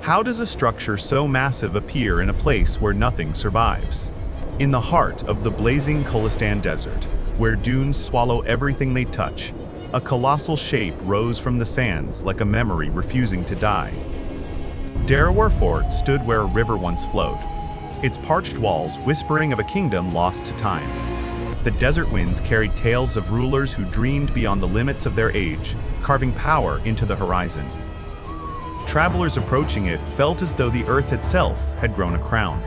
How does a structure so massive appear in a place where nothing survives? In the heart of the blazing Cholistan Desert, where dunes swallow everything they touch, a colossal shape rose from the sands like a memory refusing to die. Derawar Fort stood where a river once flowed, its parched walls whispering of a kingdom lost to time. The desert winds carried tales of rulers who dreamed beyond the limits of their age, carving power into the horizon. Travelers approaching it felt as though the earth itself had grown a crown.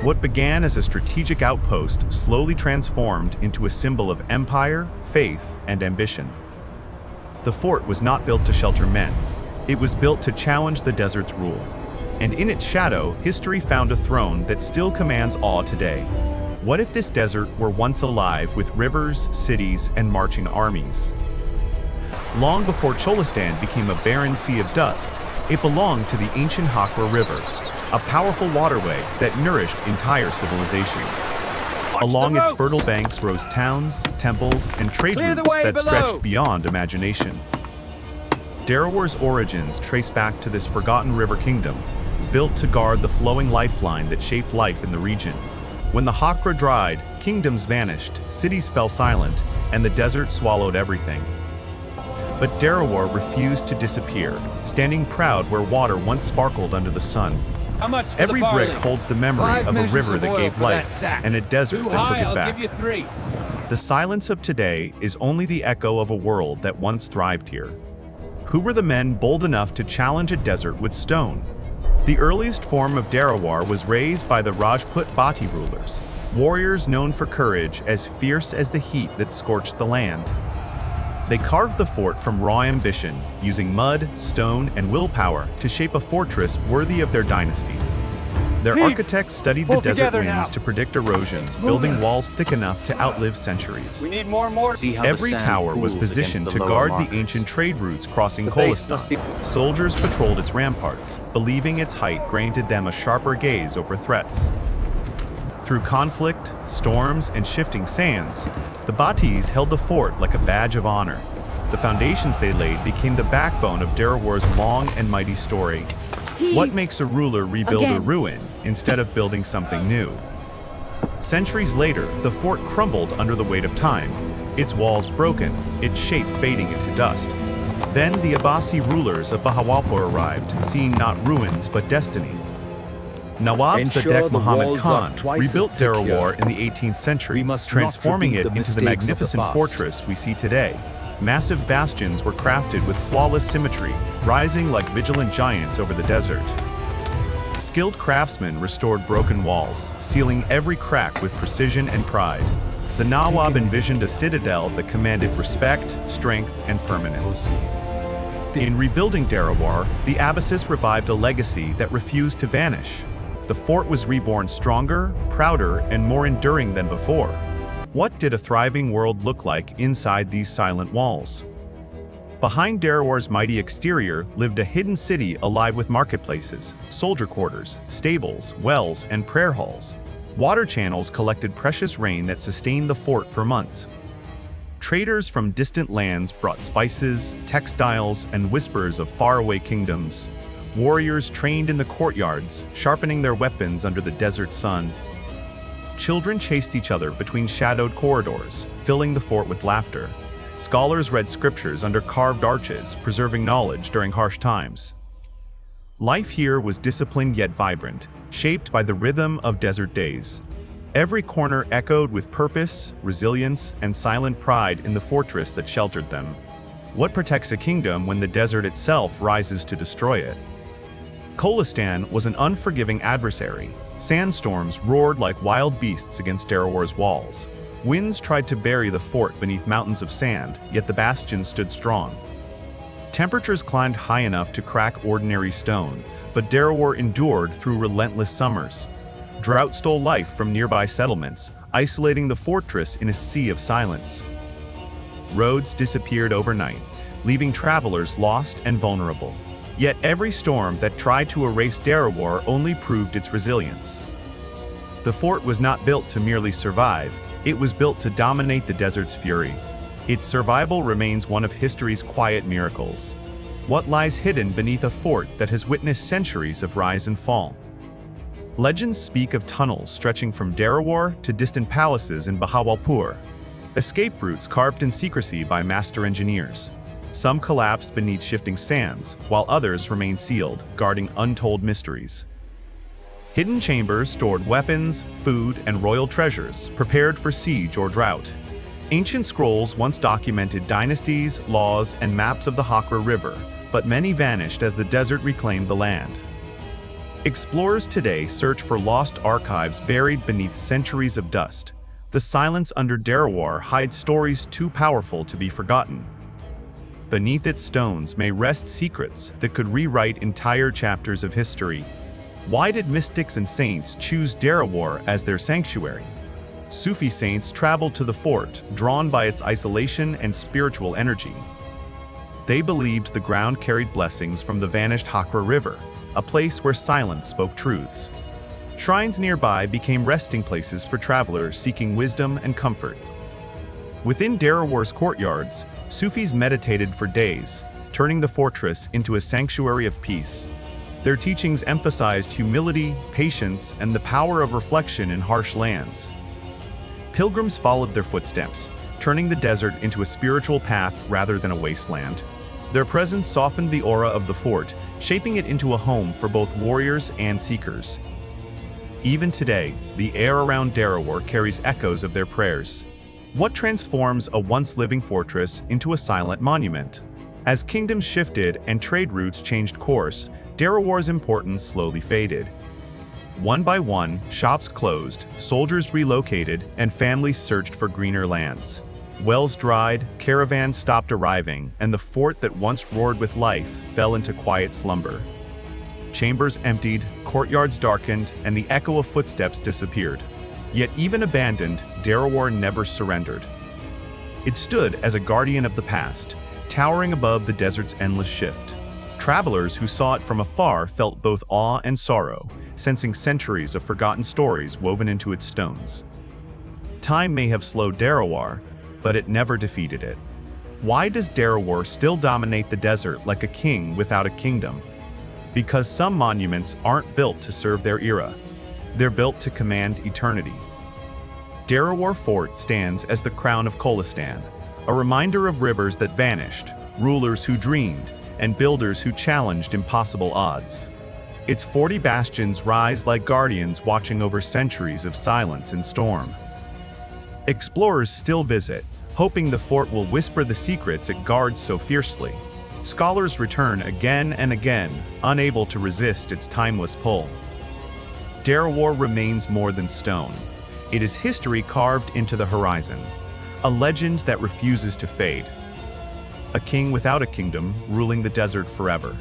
What began as a strategic outpost slowly transformed into a symbol of empire, faith, and ambition. The fort was not built to shelter men. It was built to challenge the desert's rule. And in its shadow, history found a throne that still commands awe today. What if this desert were once alive with rivers, cities, and marching armies? Long before Cholistan became a barren sea of dust, it belonged to the ancient Hakra River, a powerful waterway that nourished entire civilizations. Along its fertile banks rose towns, temples, and trade routes that stretched beyond imagination. Derawar's origins trace back to this forgotten river kingdom, built to guard the flowing lifeline that shaped life in the region. When the Hakra dried, kingdoms vanished, cities fell silent, and the desert swallowed everything. But Derawar refused to disappear, standing proud where water once sparkled under the sun. Every brick holds the memory of a river that gave life, and a desert that took it back. I'll give you 3. The silence of today is only the echo of a world that once thrived here. Who were the men bold enough to challenge a desert with stone? The earliest form of Derawar was raised by the Rajput Bhatti rulers, warriors known for courage as fierce as the heat that scorched the land. They carved the fort from raw ambition, using mud, stone, and willpower to shape a fortress worthy of their dynasty. Their architects studied the desert winds to predict erosion, building walls thick enough to outlive centuries. We need more. Every tower was positioned to guard the ancient trade routes crossing Cholistan. Soldiers patrolled its ramparts, believing its height granted them a sharper gaze over threats. Through conflict, storms, and shifting sands, the Bhattis held the fort like a badge of honor. The foundations they laid became the backbone of Derawar's long and mighty story. What makes a ruler rebuild a ruin instead of building something new? Centuries later, the fort crumbled under the weight of time, its walls broken, its shape fading into dust. Then the Abbasi rulers of Bahawalpur arrived, seeing not ruins but destiny. Nawab Sadeq Muhammad Khan rebuilt Derawar in the 18th century, transforming it into the magnificent fortress we see today. Massive bastions were crafted with flawless symmetry, rising like vigilant giants over the desert. Skilled craftsmen restored broken walls, sealing every crack with precision and pride. The Nawab envisioned a citadel that commanded respect, strength, and permanence. In rebuilding Derawar, the Abbasis revived a legacy that refused to vanish. The fort was reborn stronger, prouder, and more enduring than before. What did a thriving world look like inside these silent walls? Behind Derawar's mighty exterior lived a hidden city alive with marketplaces, soldier quarters, stables, wells, and prayer halls. Water channels collected precious rain that sustained the fort for months. Traders from distant lands brought spices, textiles, and whispers of faraway kingdoms. Warriors trained in the courtyards, sharpening their weapons under the desert sun. Children chased each other between shadowed corridors, filling the fort with laughter. Scholars read scriptures under carved arches, preserving knowledge during harsh times. Life here was disciplined yet vibrant, shaped by the rhythm of desert days. Every corner echoed with purpose, resilience, and silent pride in the fortress that sheltered them. What protects a kingdom when the desert itself rises to destroy it? Cholistan was an unforgiving adversary. Sandstorms roared like wild beasts against Derawar's walls. Winds tried to bury the fort beneath mountains of sand, yet the bastion stood strong. Temperatures climbed high enough to crack ordinary stone, but Derawar endured through relentless summers. Drought stole life from nearby settlements, isolating the fortress in a sea of silence. Roads disappeared overnight, leaving travelers lost and vulnerable. Yet every storm that tried to erase Derawar only proved its resilience. The fort was not built to merely survive, it was built to dominate the desert's fury. Its survival remains one of history's quiet miracles. What lies hidden beneath a fort that has witnessed centuries of rise and fall? Legends speak of tunnels stretching from Derawar to distant palaces in Bahawalpur, escape routes carved in secrecy by master engineers. Some collapsed beneath shifting sands, while others remain sealed, guarding untold mysteries. Hidden chambers stored weapons, food, and royal treasures, prepared for siege or drought. Ancient scrolls once documented dynasties, laws, and maps of the Hakra River, but many vanished as the desert reclaimed the land. Explorers today search for lost archives buried beneath centuries of dust. The silence under Derawar hides stories too powerful to be forgotten. Beneath its stones may rest secrets that could rewrite entire chapters of history. Why did mystics and saints choose Derawar as their sanctuary? Sufi saints traveled to the fort, drawn by its isolation and spiritual energy. They believed the ground carried blessings from the vanished Hakra River, a place where silence spoke truths. Shrines nearby became resting places for travelers seeking wisdom and comfort. Within Derawar's courtyards, Sufis meditated for days, turning the fortress into a sanctuary of peace. Their teachings emphasized humility, patience, and the power of reflection in harsh lands. Pilgrims followed their footsteps, turning the desert into a spiritual path rather than a wasteland. Their presence softened the aura of the fort, shaping it into a home for both warriors and seekers. Even today, the air around Derawar carries echoes of their prayers. What transforms a once-living fortress into a silent monument? As kingdoms shifted and trade routes changed course, Derawar's importance slowly faded. One by one, shops closed, soldiers relocated, and families searched for greener lands. Wells dried, caravans stopped arriving, and the fort that once roared with life fell into quiet slumber. Chambers emptied, courtyards darkened, and the echo of footsteps disappeared. Yet even abandoned, Derawar never surrendered. It stood as a guardian of the past, towering above the desert's endless shift. Travelers who saw it from afar felt both awe and sorrow, sensing centuries of forgotten stories woven into its stones. Time may have slowed Derawar, but it never defeated it. Why does Derawar still dominate the desert like a king without a kingdom? Because some monuments aren't built to serve their era. They're built to command eternity. Derawar Fort stands as the crown of Cholistan, a reminder of rivers that vanished, rulers who dreamed, and builders who challenged impossible odds. Its 40 bastions rise like guardians watching over centuries of silence and storm. Explorers still visit, hoping the fort will whisper the secrets it guards so fiercely. Scholars return again and again, unable to resist its timeless pull. Derawar remains more than stone. It is history carved into the horizon, a legend that refuses to fade. A king without a kingdom, ruling the desert forever.